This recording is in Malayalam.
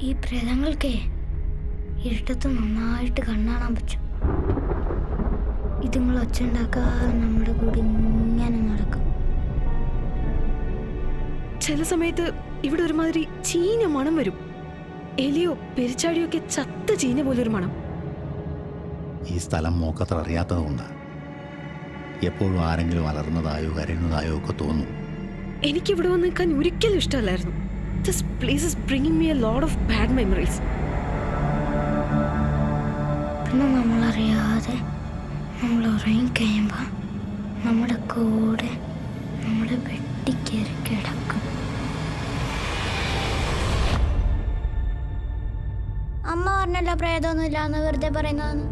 ഈ പ്രേതങ്ങൾക്കേ ഇരുട്ടത്ത് നന്നായിട്ട് കണ്ണാണാൻ പറ്റും. ഇതുങ്ങൾ ഒച്ച ഉണ്ടാക്കാതെ നമ്മുടെ കൂടെ ഇങ്ങനെ നടക്കും. ചില സമയത്ത് ഇവിടെ ഒരുമാതിരി ചീഞ്ഞ മണം വരും. എലിയോ പെരിച്ചാഴിയോ ഒക്കെ ചത്ത ചീഞ്ഞ പോലൊരു മണം. ഈ സ്ഥലം മോക്കത്ര അറിയാത്തതുകൊണ്ടാണ് എപ്പോഴും ആരെങ്കിലും അലർന്നതായോ കരയുന്നതായോ ഒക്കെ തോന്നും. എനിക്കിവിടെ വന്ന് നിൽക്കാൻ ഒരിക്കലും ഇഷ്ടമല്ലായിരുന്നു. This place is bringing me a lot of bad memories. പിന്നെ നമ്മളറിയാതെ നമ്മൾ ഉറങ്ങിക്കഴിയുമ്പോൾ നമ്മുടെ കൂടെ നമ്മുടെ വെട്ടിക്കയറി കിടക്കും. അമ്മ പറഞ്ഞല്ലോ പ്രേതമൊന്നുമില്ല എന്ന് വെറുതെ പറയുന്നതെന്ന്.